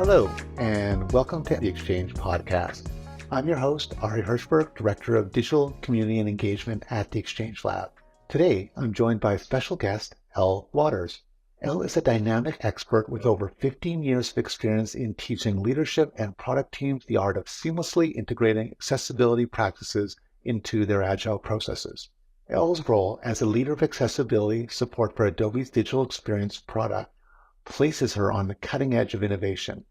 Hello, and welcome to the Exchange Podcast. I'm your host, Ari Hirschberg, Director of Digital Community and Engagement at the Exchange Lab. Today, I'm joined by special guest, Elle Waters. Elle is a dynamic expert with over 15 years of experience in teaching leadership and product teams the art of seamlessly integrating accessibility practices into their Agile processes. Elle's role as a leader of accessibility support for Adobe's digital experience product places her on the cutting edge of innovation.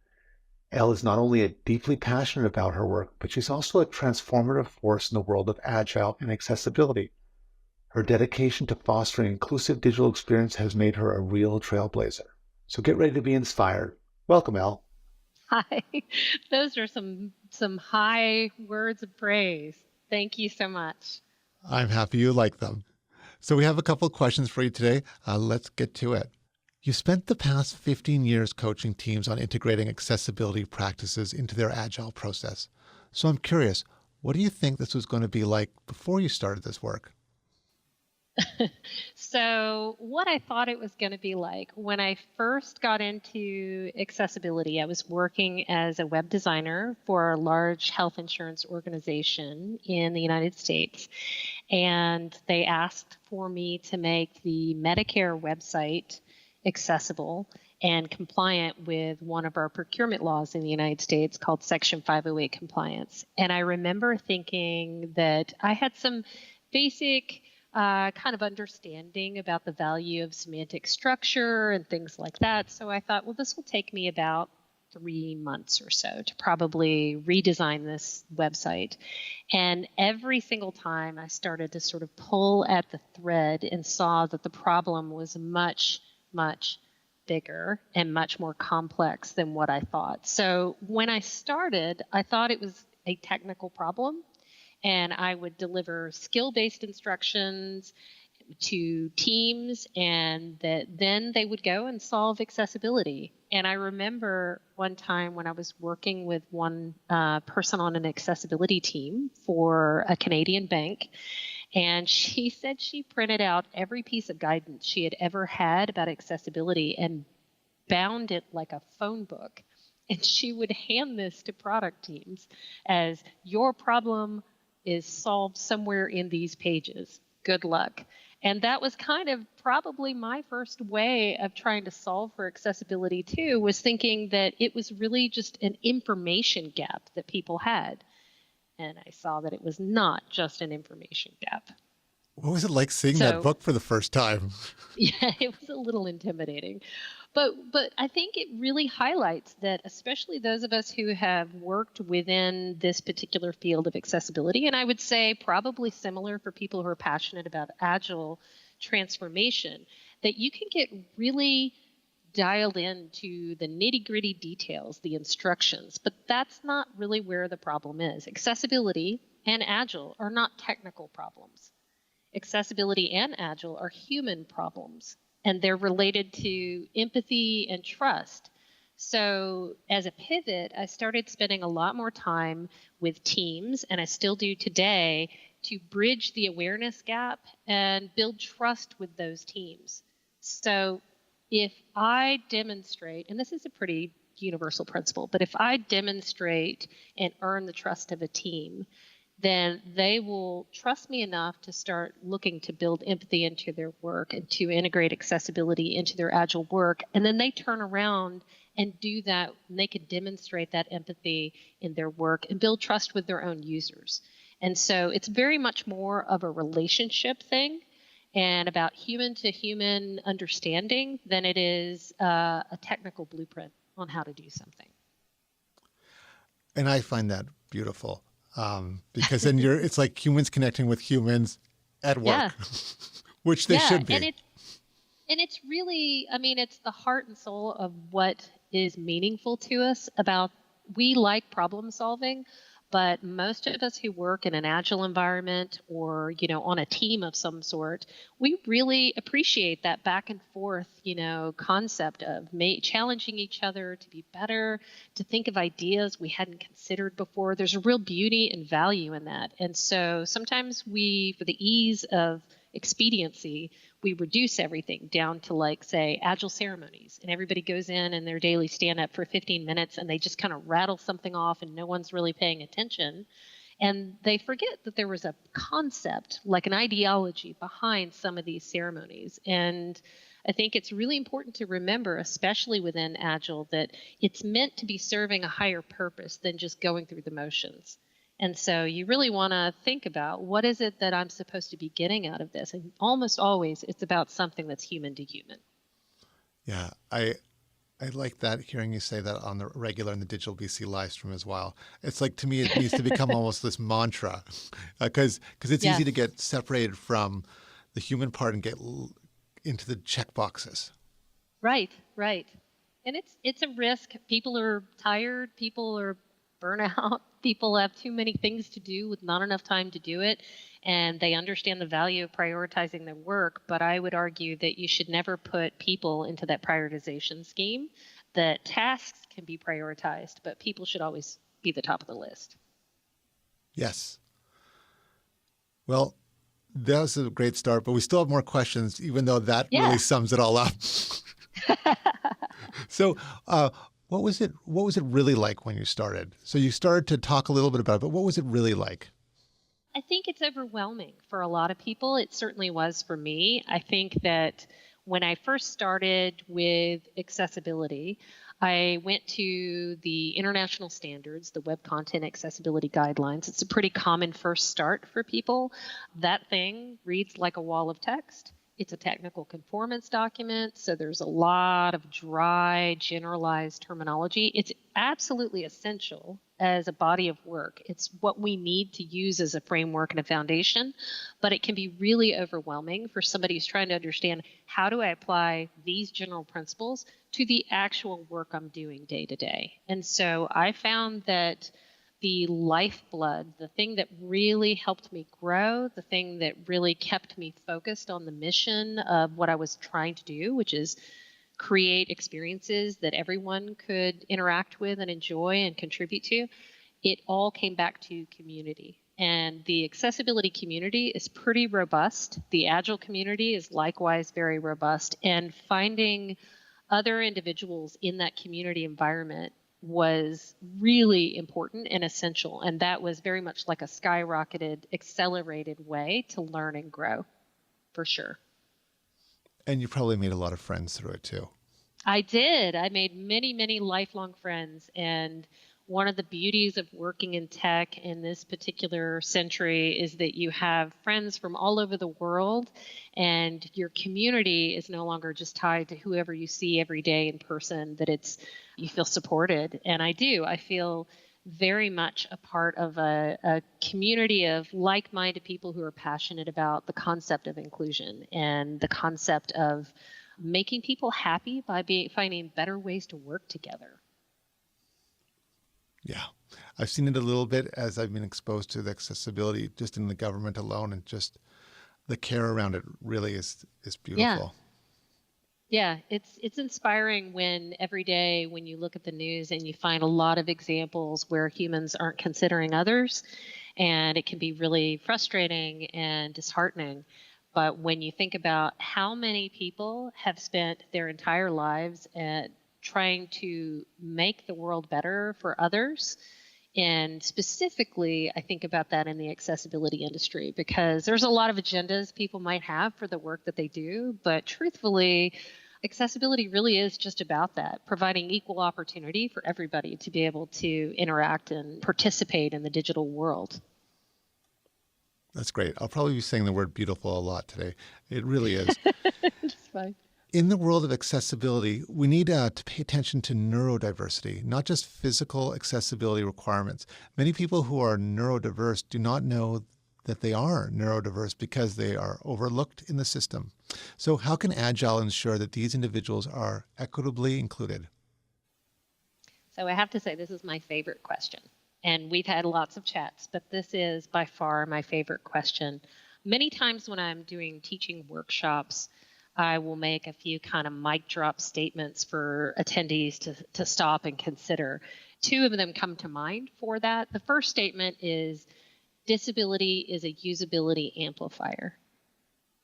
Elle is not only deeply passionate about her work, but she's also a transformative force in the world of Agile and accessibility. Her dedication to fostering inclusive digital experience has made her a real trailblazer. So get ready to be inspired. Welcome, Elle. Hi. Those are some high words of praise. Thank you so much. I'm happy you like them. So we have a couple of questions for you today. Let's get to it. You spent the past 15 years coaching teams on integrating accessibility practices into their Agile process. So I'm curious, what do you think this was going to be like before you started this work? So what I thought it was going to be like when I first got into accessibility, I was working as a web designer for a large health insurance organization in the United States. And they asked for me to make the Medicare website accessible and compliant with one of our procurement laws in the United States called Section 508 compliance. And I remember thinking that I had some basic kind of understanding about the value of semantic structure and things like that. So I thought, well, this will take me about 3 months or so to probably redesign this website. And every single time I started to sort of pull at the thread and saw that the problem was much bigger and much more complex than what I thought. So when I started, I thought it was a technical problem, and I would deliver skill-based instructions to teams, and that then they would go and solve accessibility. And I remember one time when I was working with one person on an accessibility team for a Canadian bank, and she said she printed out every piece of guidance she had ever had about accessibility and bound it like a phone book. And she would hand this to product teams as, your problem is solved somewhere in these pages. Good luck. And that was kind of probably my first way of trying to solve for accessibility too, was thinking that it was really just an information gap that people had. And I saw that it was not just an information gap. What was it like seeing that book for the first time? Yeah, it was a little intimidating. But I think it really highlights that, especially those of us who have worked within this particular field of accessibility, and I would say probably similar for people who are passionate about Agile transformation, that you can get really dialed into the nitty-gritty details, the instructions, but that's not really where the problem is. Accessibility and Agile are not technical problems. Accessibility and Agile are human problems, and they're related to empathy and trust. So as a pivot, I started spending a lot more time with teams, and I still do today, to bridge the awareness gap and build trust with those teams. So if I demonstrate, and this is a pretty universal principle, but if I demonstrate and earn the trust of a team, then they will trust me enough to start looking to build empathy into their work and to integrate accessibility into their Agile work. And then they turn around and do that, and they can demonstrate that empathy in their work and build trust with their own users. And so it's very much more of a relationship thing and about human to human understanding than it is a technical blueprint on how to do something. And I find that beautiful. Because then it's like humans connecting with humans at work, which they should be. And it's really, I mean, it's the heart and soul of what is meaningful to us about, we like problem solving, but most of us who work in an Agile environment or, on a team of some sort, we really appreciate that back and forth, concept of challenging each other to be better, to think of ideas we hadn't considered before. There's a real beauty and value in that. And so sometimes we, for the ease of expediency, we reduce everything down to, like, say, Agile ceremonies. And everybody goes in and their daily stand up for 15 minutes and they just kind of rattle something off and no one's really paying attention. And they forget that there was a concept, like an ideology behind some of these ceremonies. And I think it's really important to remember, especially within Agile, that it's meant to be serving a higher purpose than just going through the motions. And so you really want to think about, what is it that I'm supposed to be getting out of this? And almost always it's about something that's human to human. Yeah, I like that, hearing you say that on the regular in the digital BC live stream as well. It's like, to me, it needs to become almost this mantra, because it's Yes. easy to get separated from the human part and get into the check boxes. Right, right. And it's a risk. People are tired, people are burnout, people have too many things to do with not enough time to do it, and they understand the value of prioritizing their work, but I would argue that you should never put people into that prioritization scheme. That tasks can be prioritized, but people should always be the top of the list. Yes. Well, that was a great start, but we still have more questions, even though that Yeah. really sums it all up. So, what was it really like when you started? So you started to talk a little bit about it, but what was it really like? I think it's overwhelming for a lot of people. It certainly was for me. I think that when I first started with accessibility, I went to the international standards, the Web Content Accessibility Guidelines. It's a pretty common first start for people. That thing reads like a wall of text. It's a technical conformance document, so there's a lot of dry, generalized terminology. It's absolutely essential as a body of work. It's what we need to use as a framework and a foundation, but it can be really overwhelming for somebody who's trying to understand, how do I apply these general principles to the actual work I'm doing day to day? And so I found that the lifeblood, the thing that really helped me grow, the thing that really kept me focused on the mission of what I was trying to do, which is create experiences that everyone could interact with and enjoy and contribute to, it all came back to community. And the accessibility community is pretty robust. The Agile community is likewise very robust. And finding other individuals in that community environment was really important and essential. And that was very much like a skyrocketed, accelerated way to learn and grow, for sure. And you probably made a lot of friends through it too. I did. I made many, many lifelong friends. And one of the beauties of working in tech in this particular century is that you have friends from all over the world, and your community is no longer just tied to whoever you see every day in person, that you feel supported. And I do. I feel very much a part of a community of like-minded people who are passionate about the concept of inclusion and the concept of making people happy by finding better ways to work together. Yeah. I've seen it a little bit as I've been exposed to the accessibility just in the government alone, and just the care around it really is beautiful. Yeah, it's inspiring when every day when you look at the news and you find a lot of examples where humans aren't considering others, and it can be really frustrating and disheartening. But when you think about how many people have spent their entire lives at trying to make the world better for others, and specifically, I think about that in the accessibility industry, because there's a lot of agendas people might have for the work that they do. But truthfully, accessibility really is just about that, providing equal opportunity for everybody to be able to interact and participate in the digital world. That's great. I'll probably be saying the word beautiful a lot today. It really is. It's fine. In the world of accessibility, we need to pay attention to neurodiversity, not just physical accessibility requirements. Many people who are neurodiverse do not know that they are neurodiverse because they are overlooked in the system. So how can Agile ensure that these individuals are equitably included? So I have to say, this is my favorite question. And we've had lots of chats, but this is by far my favorite question. Many times when I'm doing teaching workshops, I will make a few kind of mic drop statements for attendees to stop and consider. Two of them come to mind for that. The first statement is, disability is a usability amplifier.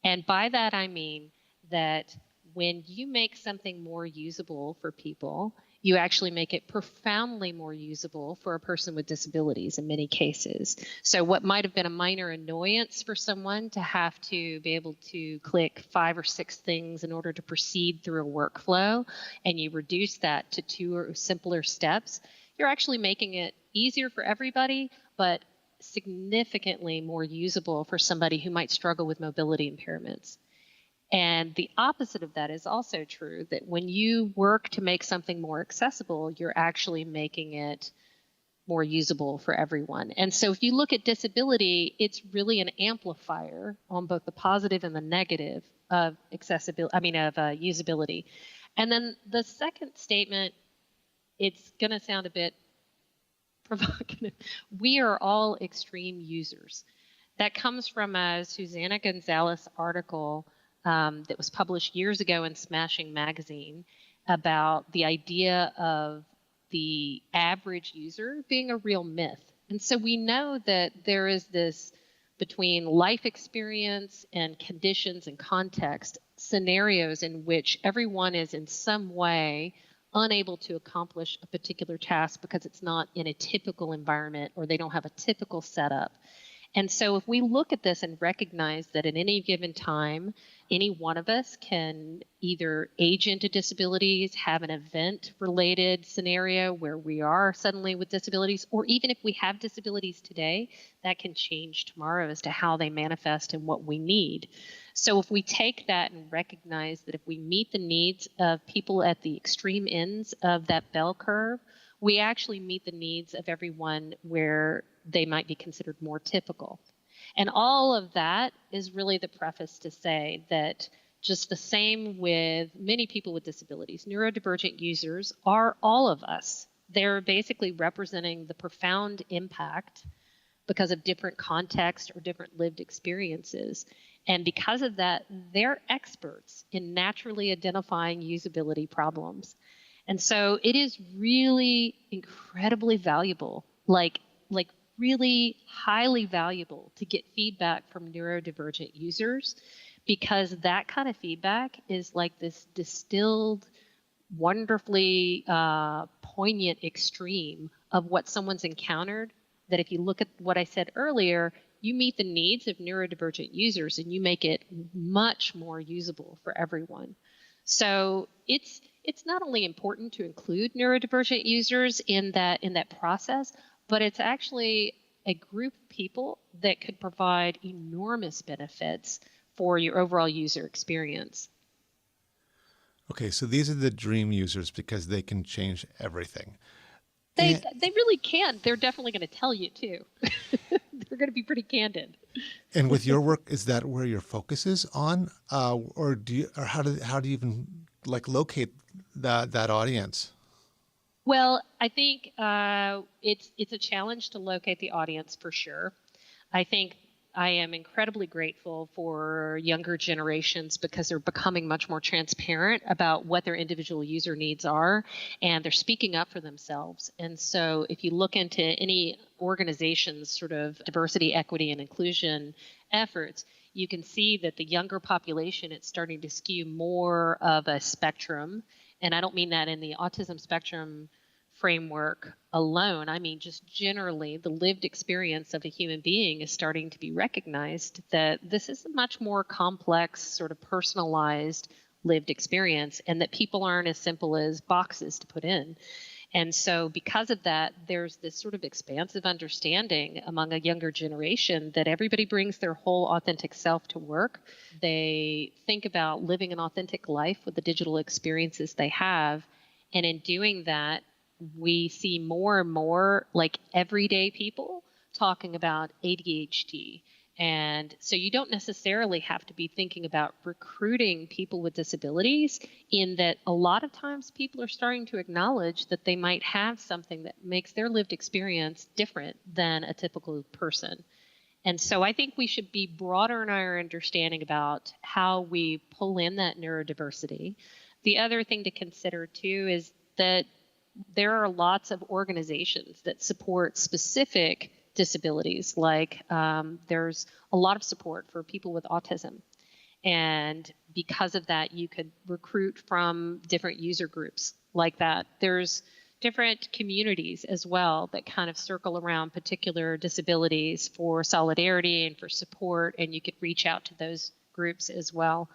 And by that, I mean that when you make something more usable for people, you actually make it profoundly more usable for a person with disabilities in many cases. So what might have been a minor annoyance for someone to have to be able to click 5 or 6 things in order to proceed through a workflow, and you reduce that to 2 or simpler steps, you're actually making it easier for everybody, but significantly more usable for somebody who might struggle with mobility impairments. And the opposite of that is also true, that when you work to make something more accessible, you're actually making it more usable for everyone. And so if you look at disability, it's really an amplifier on both the positive and the negative of usability. And then the second statement, it's going to sound a bit provocative. We are all extreme users. That comes from a Susana Gonzalez article that was published years ago in Smashing Magazine about the idea of the average user being a real myth. And so we know that there is this, between life experience and conditions and context, scenarios in which everyone is in some way unable to accomplish a particular task because it's not in a typical environment or they don't have a typical setup. And so if we look at this and recognize that at any given time, any one of us can either age into disabilities, have an event-related scenario where we are suddenly with disabilities, or even if we have disabilities today, that can change tomorrow as to how they manifest and what we need. So if we take that and recognize that if we meet the needs of people at the extreme ends of that bell curve, we actually meet the needs of everyone where they might be considered more typical. And all of that is really the preface to say that just the same with many people with disabilities, neurodivergent users are all of us. They're basically representing the profound impact because of different context or different lived experiences. And because of that, they're experts in naturally identifying usability problems. And so it is really incredibly valuable, like really highly valuable to get feedback from neurodivergent users, because that kind of feedback is like this distilled, wonderfully poignant extreme of what someone's encountered, that if you look at what I said earlier, you meet the needs of neurodivergent users and you make it much more usable for everyone. So it's not only important to include neurodivergent users in that process, but it's actually a group of people that could provide enormous benefits for your overall user experience. Okay, so these are the dream users because they can change everything. They really can. They're definitely going to tell you too. They're going to be pretty candid. And with your work, is that where your focus is on, or how do you even locate that audience? Well, I think it's a challenge to locate the audience for sure. I think I am incredibly grateful for younger generations because they're becoming much more transparent about what their individual user needs are, and they're speaking up for themselves. And so if you look into any organization's sort of diversity, equity, and inclusion efforts, you can see that the younger population, it's starting to skew more of a spectrum. And I don't mean that in the autism spectrum framework alone. I mean, just generally, the lived experience of a human being is starting to be recognized, that this is a much more complex, sort of personalized lived experience, and that people aren't as simple as boxes to put in. And so because of that, there's this sort of expansive understanding among a younger generation that everybody brings their whole authentic self to work. They think about living an authentic life with the digital experiences they have. And in doing that, we see more and more like everyday people talking about ADHD. And so you don't necessarily have to be thinking about recruiting people with disabilities, in that a lot of times people are starting to acknowledge that they might have something that makes their lived experience different than a typical person. And so I think we should be broader in our understanding about how we pull in that neurodiversity. The other thing to consider too is that there are lots of organizations that support specific disabilities, like there's a lot of support for people with autism. And because of that, you could recruit from different user groups like that. There's different communities as well that kind of circle around particular disabilities for solidarity and for support, and you could reach out to those groups as well.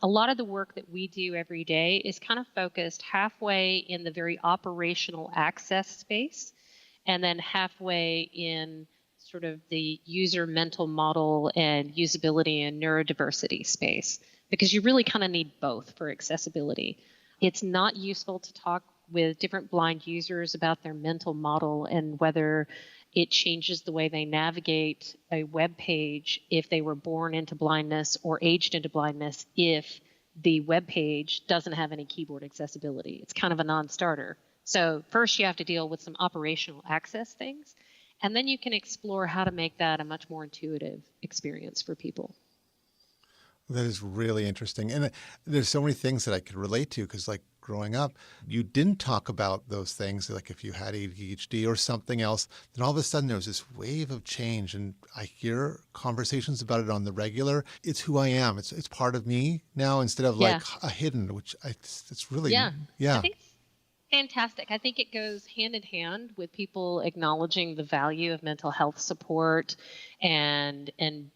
A lot of the work that we do every day is kind of focused halfway in the very operational access space and then halfway in sort of the user mental model and usability and neurodiversity space, because you really kind of need both for accessibility. It's not useful to talk with different blind users about their mental model and whether it changes the way they navigate a web page if they were born into blindness or aged into blindness if the web page doesn't have any keyboard accessibility. It's kind of a non-starter. So first you have to deal with some operational access things, and then you can explore how to make that a much more intuitive experience for people. That is really interesting. And there's so many things that I could relate to because, like, growing up, you didn't talk about those things. Like if you had ADHD or something else, then all of a sudden there was this wave of change. And I hear conversations about it on the regular. It's who I am. It's part of me now instead of like a hidden, which it's really, I think it's fantastic. I think it goes hand in hand with people acknowledging the value of mental health support and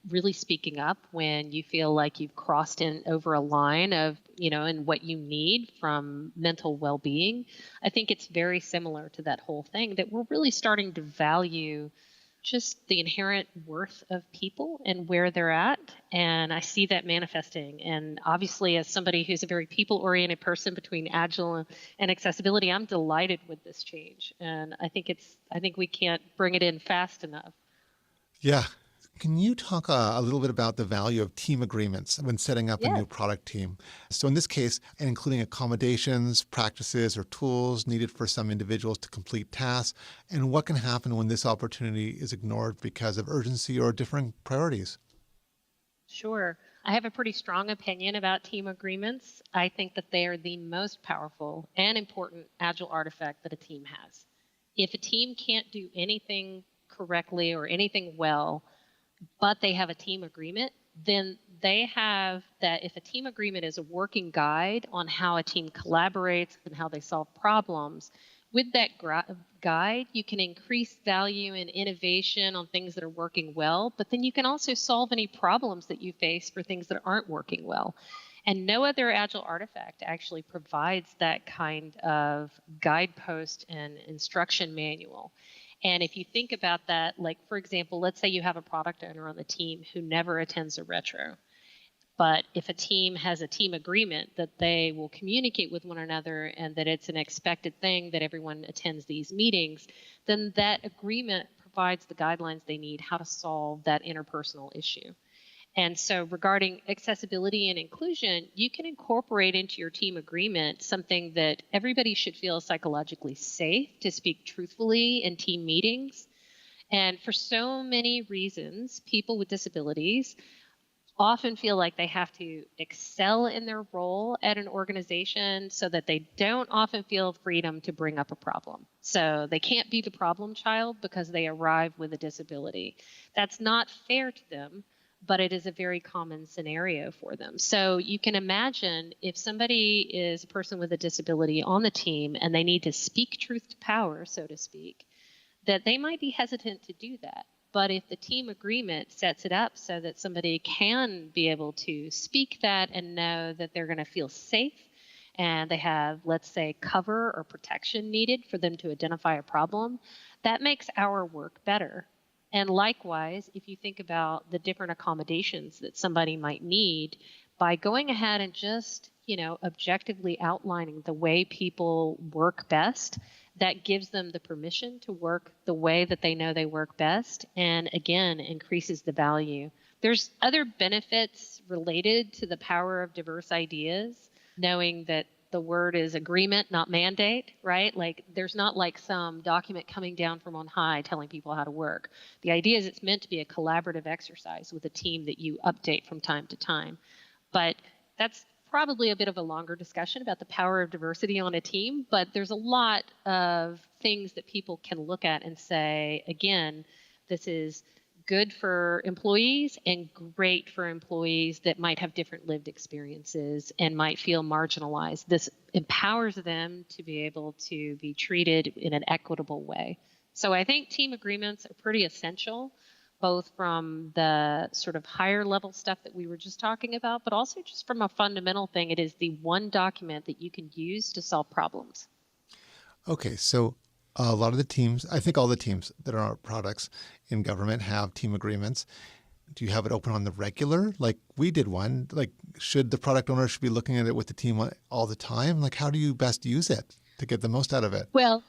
really speaking up when you feel like you've crossed in over a line of, and what you need from mental well-being. I think it's very similar to that whole thing that we're really starting to value just the inherent worth of people and where they're at. And I see that manifesting. And obviously, as somebody who's a very people-oriented person between Agile and accessibility, I'm delighted with this change. And I think we can't bring it in fast enough. Yeah. Can you talk a little bit about the value of team agreements when setting up a new product team? So in this case, including accommodations, practices, or tools needed for some individuals to complete tasks, and what can happen when this opportunity is ignored because of urgency or differing priorities? Sure. I have a pretty strong opinion about team agreements. I think that they are the most powerful and important Agile artifact that a team has. If a team can't do anything correctly or anything well, but they have a team agreement, then they have that. If a team agreement is a working guide on how a team collaborates and how they solve problems, with that guide, you can increase value and innovation on things that are working well, but then you can also solve any problems that you face for things that aren't working well. And no other Agile artifact actually provides that kind of guidepost and instruction manual. And if you think about that, like, for example, let's say you have a product owner on the team who never attends a retro. But if a team has a team agreement that they will communicate with one another and that it's an expected thing that everyone attends these meetings, then that agreement provides the guidelines they need how to solve that interpersonal issue. And so regarding accessibility and inclusion, you can incorporate into your team agreement something that everybody should feel psychologically safe to speak truthfully in team meetings. And for so many reasons, people with disabilities often feel like they have to excel in their role at an organization so that they don't often feel freedom to bring up a problem. So they can't be the problem child because they arrive with a disability. That's not fair to them, but it is a very common scenario for them. So you can imagine if somebody is a person with a disability on the team and they need to speak truth to power, so to speak, that they might be hesitant to do that. But if the team agreement sets it up so that somebody can be able to speak that and know that they're going to feel safe and they have, let's say, cover or protection needed for them to identify a problem, that makes our work better. And likewise, if you think about the different accommodations that somebody might need, by going ahead and just, objectively outlining the way people work best, that gives them the permission to work the way that they know they work best, and again, increases the value. There's other benefits related to the power of diverse ideas, knowing that the word is agreement, not mandate, right? Like there's not like some document coming down from on high telling people how to work. The idea is it's meant to be a collaborative exercise with a team that you update from time to time. But that's probably a bit of a longer discussion about the power of diversity on a team, but there's a lot of things that people can look at and say, again, this is good for employees and great for employees that might have different lived experiences and might feel marginalized. This empowers them to be able to be treated in an equitable way. So I think team agreements are pretty essential, both from the sort of higher level stuff that we were just talking about, but also just from a fundamental thing. It is the one document that you can use to solve problems. Okay, so a lot of the teams, I think all the teams that are our products in government have team agreements. Do you have it open on the regular? Like we did one. Like, should the product owner should be looking at it with the team all the time? Like, how do you best use it to get the most out of it? Well,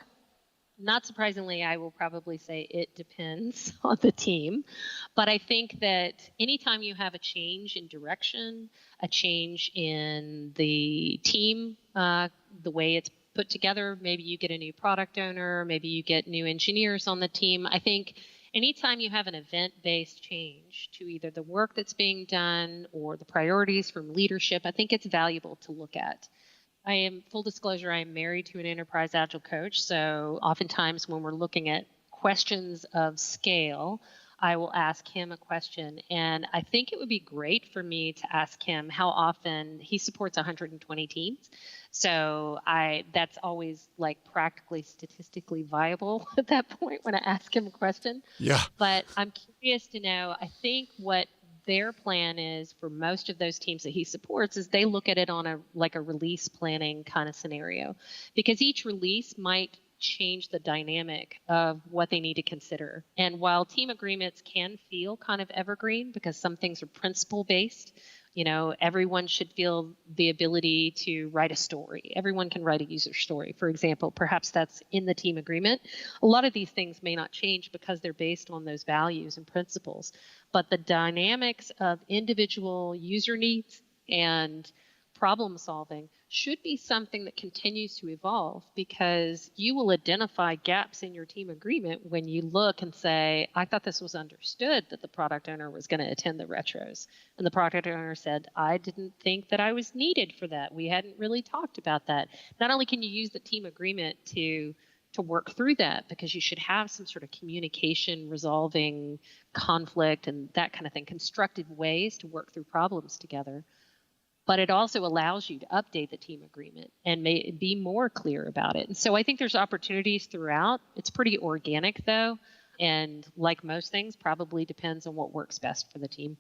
not surprisingly, I will probably say it depends on the team. But I think that anytime you have a change in direction, a change in the team, the way it's put together, maybe you get a new product owner, maybe you get new engineers on the team. I think anytime you have an event-based change to either the work that's being done or the priorities from leadership, I think it's valuable to look at. I am, full disclosure, I am married to an enterprise agile coach. So oftentimes when we're looking at questions of scale, I will ask him a question. And I think it would be great for me to ask him how often he supports 120 teams. So that's always like practically statistically viable at that point when I ask him a question. Yeah. But I'm curious to know, I think what their plan is for most of those teams that he supports is they look at it on a release planning kind of scenario, because each release might change the dynamic of what they need to consider. And while team agreements can feel kind of evergreen because some things are principle based, everyone should feel the ability to write a story. Everyone can write a user story, for example. Perhaps that's in the team agreement. A lot of these things may not change because they're based on those values and principles. But the dynamics of individual user needs and problem solving should be something that continues to evolve, because you will identify gaps in your team agreement when you look and say, I thought this was understood that the product owner was going to attend the retros. And the product owner said, I didn't think that I was needed for that. We hadn't really talked about that. Not only can you use the team agreement to work through that, because you should have some sort of communication, resolving conflict and that kind of thing, constructive ways to work through problems together. But it also allows you to update the team agreement and be more clear about it. And so I think there's opportunities throughout. It's pretty organic, though. And like most things, probably depends on what works best for the team.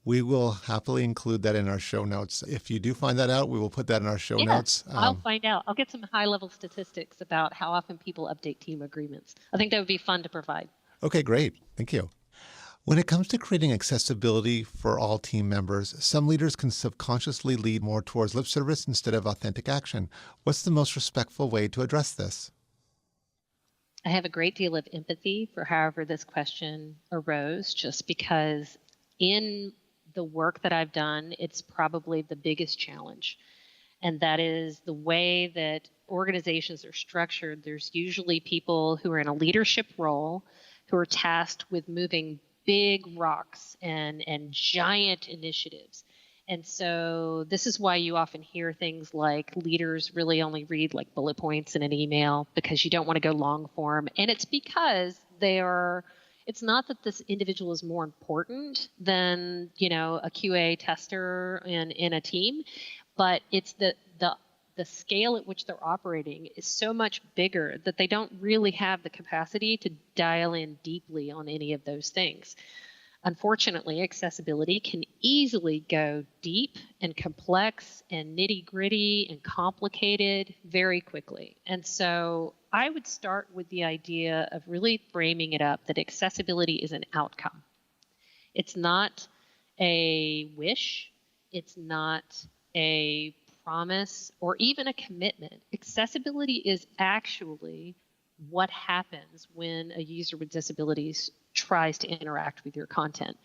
We will happily include that in our show notes. If you do find that out, we will put that in our show notes. I'll find out. I'll get some high-level statistics about how often people update team agreements. I think that would be fun to provide. Okay, great. Thank you. When it comes to creating accessibility for all team members, some leaders can subconsciously lead more towards lip service instead of authentic action. What's the most respectful way to address this? I have a great deal of empathy for however this question arose, just because in the work that I've done, it's probably the biggest challenge. And that is the way that organizations are structured. There's usually people who are in a leadership role who are tasked with moving big rocks and giant initiatives. And so this is why you often hear things like leaders really only read like bullet points in an email, because you don't want to go long form. And it's because it's not that this individual is more important than, a QA tester in a team, but it's the scale at which they're operating is so much bigger that they don't really have the capacity to dial in deeply on any of those things. Unfortunately, accessibility can easily go deep and complex and nitty-gritty and complicated very quickly. And so I would start with the idea of really framing it up that accessibility is an outcome. It's not a wish. It's not a promise or even a commitment. Accessibility is actually what happens when a user with disabilities tries to interact with your content.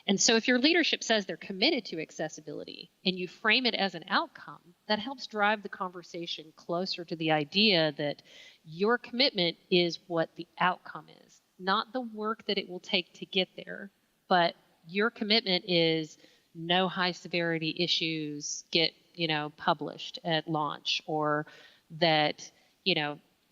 And so if your leadership says they're committed to accessibility and you frame it as an outcome, that helps drive the conversation closer to the idea that your commitment is what the outcome is, not the work that it will take to get there, but your commitment is no high severity issues get published at launch, or that,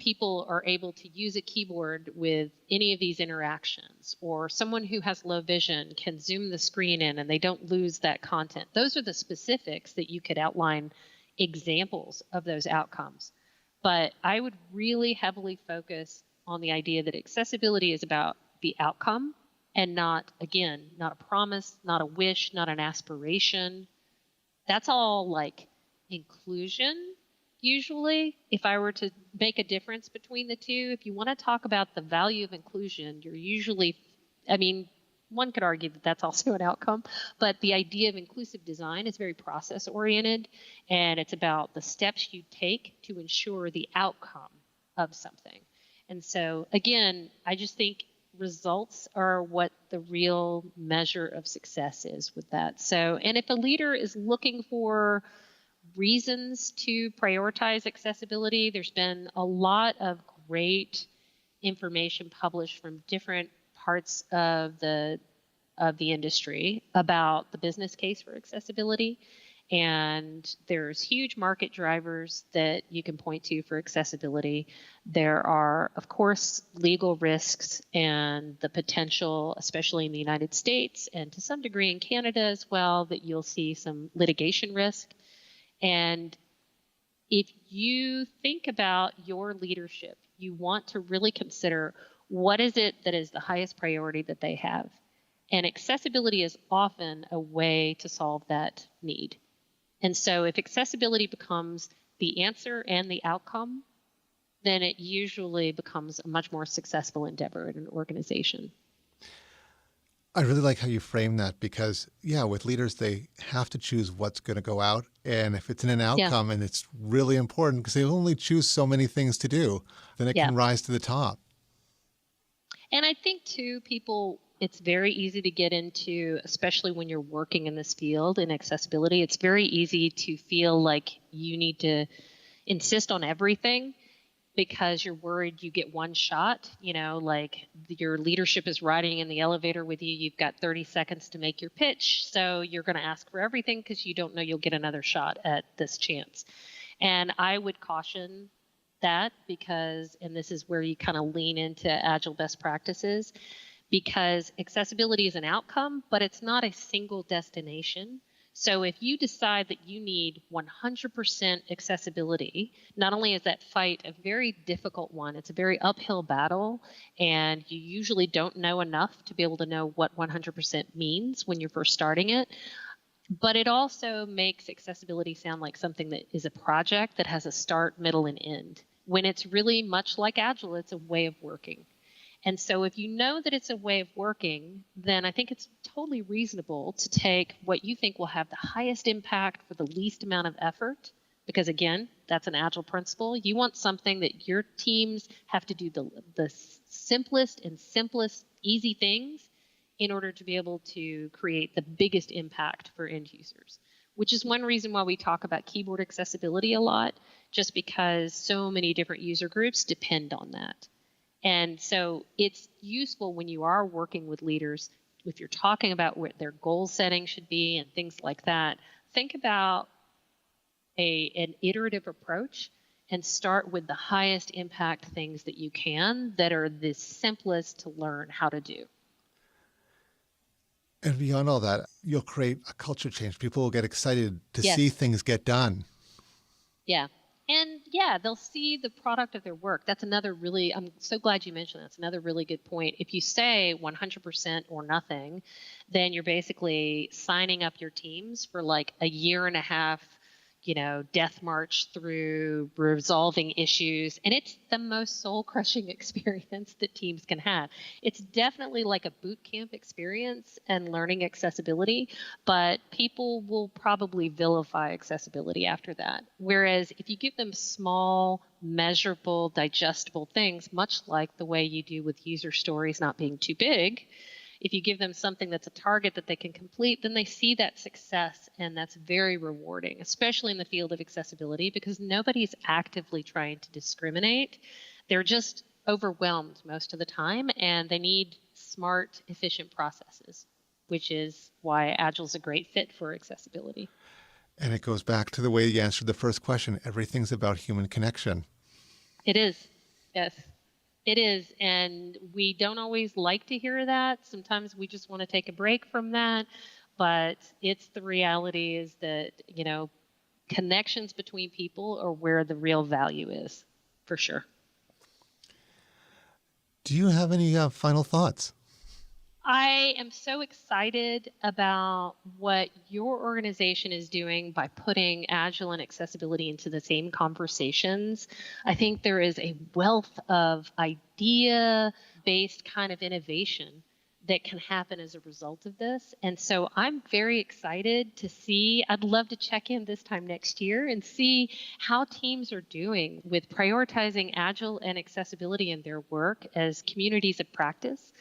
people are able to use a keyboard with any of these interactions, or someone who has low vision can zoom the screen in and they don't lose that content. Those are the specifics that you could outline examples of those outcomes. But I would really heavily focus on the idea that accessibility is about the outcome and not, again, not a promise, not a wish, not an aspiration. That's all like inclusion. Usually, if I were to make a difference between the two, if you want to talk about the value of inclusion, you're usually, I mean, one could argue that that's also an outcome, but the idea of inclusive design is very process oriented, and it's about the steps you take to ensure the outcome of something. And so, again, I just think results are what the real measure of success is with that. So, and if a leader is looking for reasons to prioritize accessibility, there's been a lot of great information published from different parts of the industry about the business case for accessibility. And there's huge market drivers that you can point to for accessibility. There are, of course, legal risks and the potential, especially in the United States and to some degree in Canada as well, that you'll see some litigation risk. And if you think about your leadership, you want to really consider what is it that is the highest priority that they have. And accessibility is often a way to solve that need. And so if accessibility becomes the answer and the outcome, then it usually becomes a much more successful endeavor in an organization. I really like how you frame that because, yeah, with leaders, they have to choose what's going to go out. And if it's in an outcome and it's really important because they only choose so many things to do, then it can rise to the top. And I think, too, it's very easy to get into, especially when you're working in this field in accessibility, it's very easy to feel like you need to insist on everything because you're worried you get one shot, like your leadership is riding in the elevator with you. You've got 30 seconds to make your pitch. So you're going to ask for everything because you don't know you'll get another shot at this chance. And I would caution that because, and this is where you kind of lean into Agile best practices, because accessibility is an outcome, but it's not a single destination. So if you decide that you need 100% accessibility, not only is that fight a very difficult one, it's a very uphill battle, and you usually don't know enough to be able to know what 100% means when you're first starting it, but it also makes accessibility sound like something that is a project that has a start, middle, and end, when it's really much like Agile, it's a way of working. And so if you know that it's a way of working, then I think it's totally reasonable to take what you think will have the highest impact for the least amount of effort, because again, that's an Agile principle. You want something that your teams have to do the simplest easy things in order to be able to create the biggest impact for end users, which is one reason why we talk about keyboard accessibility a lot, just because so many different user groups depend on that. And so it's useful when you are working with leaders, if you're talking about what their goal setting should be and things like that, think about an iterative approach and start with the highest impact things that you can that are the simplest to learn how to do. And beyond all that, you'll create a culture change. People will get excited to see things get done. Yeah. And they'll see the product of their work. That's another really, I'm so glad you mentioned that. That's another really good point. If you say 100% or nothing, then you're basically signing up your teams for like a year and a half, death march through resolving issues. And it's the most soul-crushing experience that teams can have. It's definitely like a boot camp experience and learning accessibility, but people will probably vilify accessibility after that. Whereas if you give them small, measurable, digestible things, much like the way you do with user stories not being too big, if you give them something that's a target that they can complete, then they see that success, and that's very rewarding, especially in the field of accessibility, because nobody's actively trying to discriminate. They're just overwhelmed most of the time, and they need smart, efficient processes, which is why Agile is a great fit for accessibility. And it goes back to the way you answered the first question. Everything's about human connection. It is. Yes, it is. And we don't always like to hear that. Sometimes we just want to take a break from that. But it's the reality is that, connections between people are where the real value is, for sure. Do you have any final thoughts? I am so excited about what your organization is doing by putting Agile and accessibility into the same conversations. I think there is a wealth of idea-based kind of innovation that can happen as a result of this. And so I'm very excited to see, I'd love to check in this time next year and see how teams are doing with prioritizing Agile and accessibility in their work as communities of practice.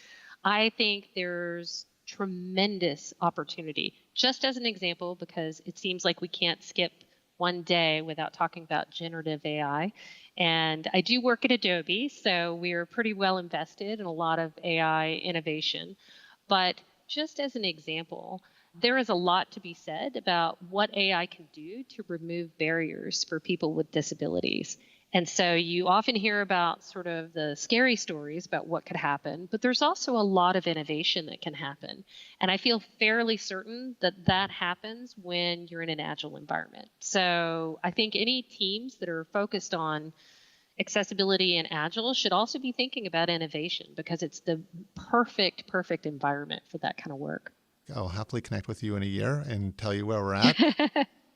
I think there's tremendous opportunity. Just as an example, because it seems like we can't skip one day without talking about generative AI. And I do work at Adobe, so we're pretty well invested in a lot of AI innovation. But just as an example, there is a lot to be said about what AI can do to remove barriers for people with disabilities. And so you often hear about sort of the scary stories about what could happen, but there's also a lot of innovation that can happen. And I feel fairly certain that that happens when you're in an Agile environment. So I think any teams that are focused on accessibility and Agile should also be thinking about innovation because it's the perfect environment for that kind of work. I'll happily connect with you in a year and tell you where we're at.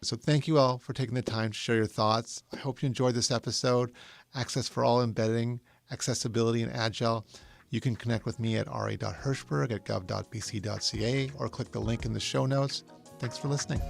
So thank you all for taking the time to share your thoughts. I hope you enjoyed this episode. Access for All Embedding, Accessibility, and Agile. You can connect with me at ra.hirschberg@gov.bc.ca or click the link in the show notes. Thanks for listening.